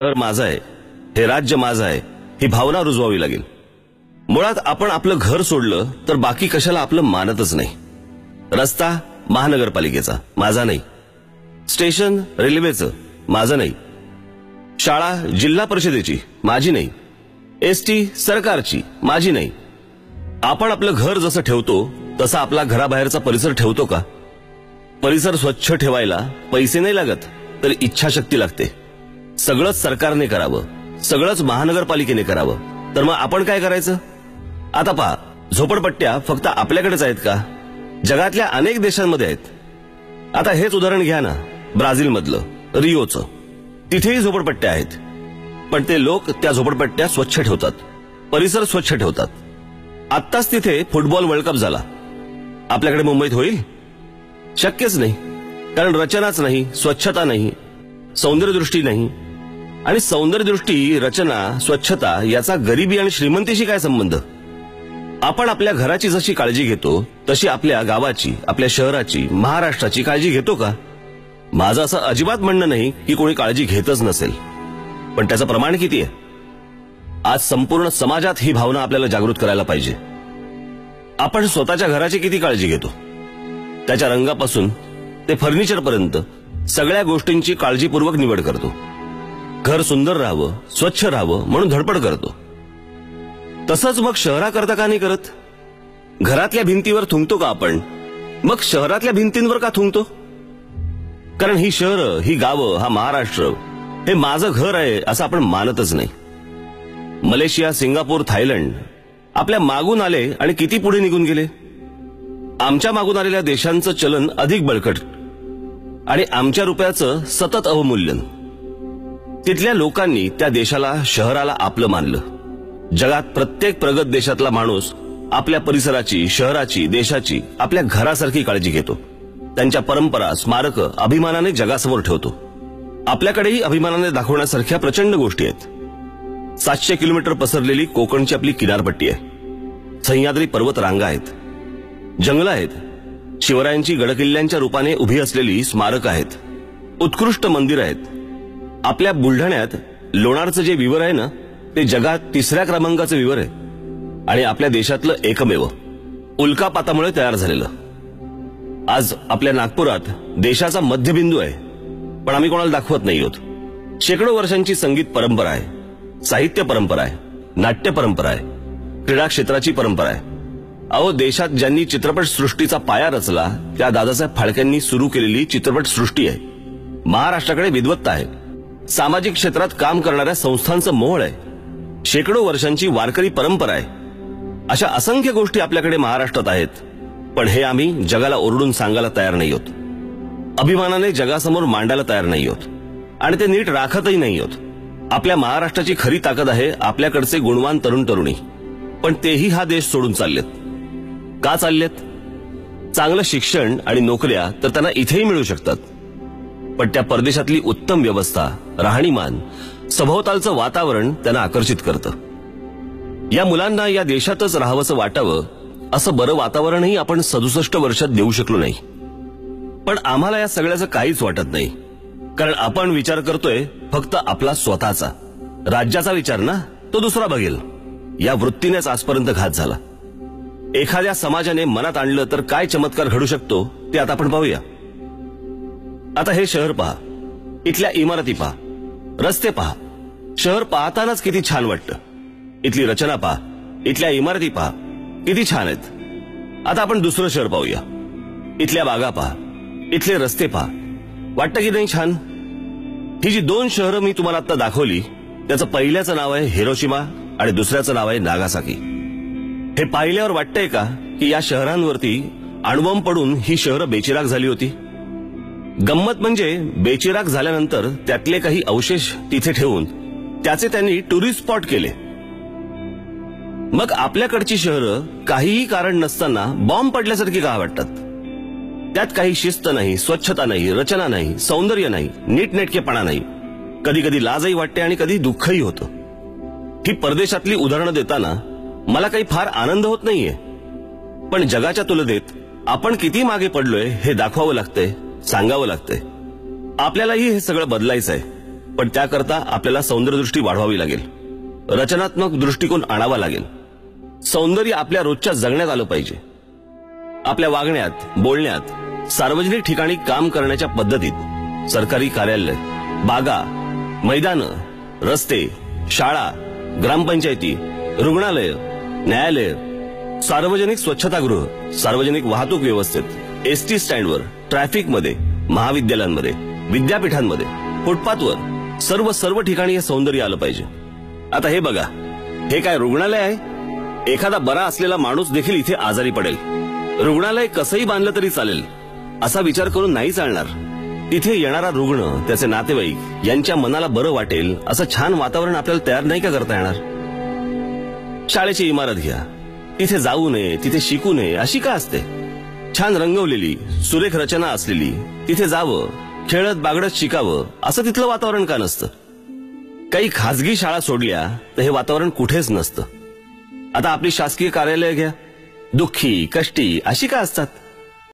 शहर माझं आहे, हे राज्य माझं आहे, ही भावना रुजवावी लागेल। मुळात आपण आपलं घर सोडलं तर बाकी कशाला आपलं मानतच नाही। रस्ता महानगरपालिकेचा, माझा नाही। स्टेशन रेल्वेचं, माझं नाही। शाळा जिल्हा परिषदेची, माझी नाही। एसटी सरकारची, माझी नाही। आपण आपलं घर जसं ठेवतो तसा आपला घराबाहेरचा परिसर ठेवतो का? परिसर स्वच्छ ठेवायला पैसे नाही लागत, तर इच्छाशक्ती लागते। सगळंच सरकारने करावं, सगळंच महानगरपालिकेने करावं, तर मग आपण काय करायचं? आता पहा, झोपडपट्ट्या फक्त आपल्याकडेच आहेत का? जगातल्या अनेक देशांमध्ये आहेत। आता हेच उदाहरण घ्या ना, ब्राझील मधलं, रिओचं। तिथेही झोपडपट्ट्या आहेत, पण ते लोक त्या झोपडपट्ट्या स्वच्छ ठेवतात, परिसर स्वच्छ ठेवतात। आत्ताच तिथे फुटबॉल वर्ल्ड कप झाला। आपल्याकडे मुंबईत होईल? शक्यच नाही, कारण रचनाच नाही, स्वच्छता नाही, सौंदर्यदृष्टी नाही। आणि सौंदर्यदृष्टी, रचना, स्वच्छता याचा गरिबी आणि श्रीमंतीशी काय संबंध? आपण आपल्या घराची जशी काळजी घेतो तशी आपल्या गावाची, आपल्या शहराची, महाराष्ट्राची काळजी घेतो का? माझं असं अजिबात म्हणणं नाही की कोणी काळजी घेतच नसेल, पण त्याचं प्रमाण किती आहे? आज संपूर्ण समाजात ही भावना आपल्याला जागृत करायला पाहिजे। आपण स्वतःच्या घराची किती काळजी घेतो? त्याच्या रंगापासून ते फर्निचर पर्यंत सगळ्या गोष्टींची काळजीपूर्वक निवड करतो। घर सुंदर राहावं, स्वच्छ राहावं म्हणून धडपड करतो। तसंच मग शहराकरता का नाही करत? घरातल्या भिंतीवर थुंकतो का आपण? मग शहरातल्या भिंतींवर का थुंकतो? कारण ही शहरं, ही गावं, हा महाराष्ट्र हे माझं घर आहे असं आपण मानतच नाही। मलेशिया, सिंगापूर, थायलंड आपल्या मागून आले आणि किती पुढे निघून गेले। आमच्या मागून आलेल्या देशांचं चलन अधिक बळकट आणि आमच्या रुपयाचं सतत अवमूल्यन। तिथल्या लोकांनी त्या देशाला, शहराला आपलं मानलं। जगात प्रत्येक प्रगत देशातला माणूस आपल्या परिसराची, शहराची, देशाची आपल्या घरासारखी काळजी घेतो। त्यांच्या परंपरा, स्मारक अभिमानाने जगासमोर ठेवतो। आपल्याकडेही अभिमानाने दाखवण्यासारख्या प्रचंड गोष्टी आहेत। 700 किलोमीटर पसरलेली कोकणची आपली किनारपट्टी आहे। सह्याद्री पर्वत रांगा आहेत, जंगलं आहेत, शिवरायांची गडकिल्ल्यांच्या रूपाने उभी असलेली स्मारक आहेत, उत्कृष्ट मंदिर आहेत। आपल्या बुलढाण्यात लोणारचं जे विवर आहे ना, ते जगात 3ऱ्या क्रमांकाचं विवर आहे आणि आपल्या देशातलं एकमेव, उल्कापातामुळे तयार झालेलं। आज आपल्या नागपुरात देशाचा मध्यबिंदू आहे, पण आम्ही कोणाला दाखवत नाही आहोत। शेकडो वर्षांची संगीत परंपरा आहे, साहित्य परंपरा आहे, नाट्य परंपरा आहे, क्रीडा क्षेत्राची परंपरा आहे। अहो, देशात ज्यांनी चित्रपट सृष्टीचा पाया रचला त्या दादासाहेब फाळकेंनी सुरू केलेली चित्रपट सृष्टी आहे। महाराष्ट्राकडे विद्वत्ता आहे, सामाजिक क्षेत्रात काम करणाऱ्या संस्थांचं मोह आहे, शेकडो वर्षांची वारकरी परंपरा आहे। अशा असंख्य गोष्टी आपल्याकडे महाराष्ट्रात आहेत, पण हे आम्ही जगाला ओरडून सांगायला तयार नाही आहोत, अभिमानाने जगासमोर मांडायला तयार नाही आहोत आणि ते नीट राखतही नाही आहोत। आपल्या महाराष्ट्राची खरी ताकद आहे आपल्याकडचे गुणवान तरुण तरुणी, पण तेही हा देश सोडून चाललेत। का चाललेत? चांगलं शिक्षण आणि नोकऱ्या तर त्यांना इथेही मिळू शकतात, पण त्या परदेशातली उत्तम व्यवस्था, राहणीमान, सभोवतालचं वातावरण त्यांना आकर्षित करतं। या मुलांना या देशातच राहावंसं वाटावं असं बरं वातावरणही आपण 67 वर्षात देऊ शकलो नाही। पण आम्हाला या सगळ्याचं काहीच वाटत नाही, कारण आपण विचार करतोय फक्त आपला स्वतःचा। राज्याचा विचार ना, तो दुसरा बघेल, या वृत्तीनेच आजपर्यंत घात झाला। एखाद्या समाजाने मनात आणलं तर काय चमत्कार घडू शकतो ते आता आपण पाहूया। आता हे शहर पहा, इथल्या इमारती पहा, रस्ते पहा। शहर पाहतानाच किती छान वाटतं। इथली रचना पहा, इथल्या इमारती पहा, किती छान आहेत। आता आपण दुसरं शहर पाहूया, इथल्या बागा पहा, इथले रस्ते पहा, वाटतं की नाही छान? ही जी 2 शहरं मी तुम्हाला आता दाखवली, त्याचं पहिल्याचं नाव आहे हिरोशिमा आणि दुसऱ्याचं नाव आहे नागासाकी। हे पाहिल्यावर वाटतंय का की या शहरांवरती अणुबॉम्ब पडून ही शहरं बेचिराग झाली होती? गंमत म्हणजे बेचिराग झाल्यानंतर त्यातले काही अवशेष तिथे ठेवून त्याचे त्यांनी टुरिस्ट स्पॉट केले। मग आपल्याकडची शहरं काहीही कारण नसताना बॉम्ब पडल्यासारखी का वाटतात? त्यात काही शिस्त नाही, स्वच्छता नाही, रचना नाही, सौंदर्य नाही, नीटनेटकेपणा नाही। कधी कधी लाजही वाटते आणि कधी दुःखही होतं। ही परदेशातली उदाहरणं देताना मला काही फार आनंद होत नाहीये, पण जगाच्या तुलनेत आपण किती मागे पडलोय हे दाखवावं लागतंय, सांगावं लागतंय। आपल्यालाही हे सगळं बदलायचं आहे। पण त्याकरता आपल्याला सौंदर्यदृष्टी वाढवावी लागेल, रचनात्मक दृष्टिकोन आणावा लागेल. सौंदर्य आपल्या रोजच्या जगण्यात आलं पाहिजे. आपल्या वागण्यात, बोलण्यात, सार्वजनिक ठिकाणी काम करण्याच्या पद्धतीत, सरकारी कार्यालय, बागा, मैदानं, रस्ते, शाळा, ग्रामपंचायती, रुग्णालय, न्यायालय, सार्वजनिक स्वच्छतागृह, सार्वजनिक वाहतूक व्यवस्थेत, एसटी स्टँडवर, ट्रॅफिकमध्ये, महाविद्यालयांमध्ये, विद्यापीठांमध्ये, फुटपाथवर, सर्व ठिकाणी हे सौंदर्य आलं पाहिजे. आता हे बघा, हे काय रुग्णालय आहे? एखादा बरा असलेला माणूस देखील इथे आजारी पडेल. रुग्णालय कसंही बांधलं तरी चालेल असा विचार करून नाही चालणार. तिथे येणारा रुग्ण, त्याचे नातेवाईक यांच्या मनाला बरं वाटेल असं छान वातावरण आपल्याला तयार नाही का करता येणार? शाळेची इमारत घ्या, तिथे जाऊ नये, तिथे शिकू नये अशी का असते? छान रंगवलेली, सुरेख रचना असलेली, तिथे जावं, खेळत बागडत शिकावं असं तिथलं वातावरण का नसतं? काही खासगी शाळा सोडल्या तर हे वातावरण कुठेच नसतं. आता आपली शासकीय कार्यालय घ्या, दुःखी, कष्टी अशी का असतात?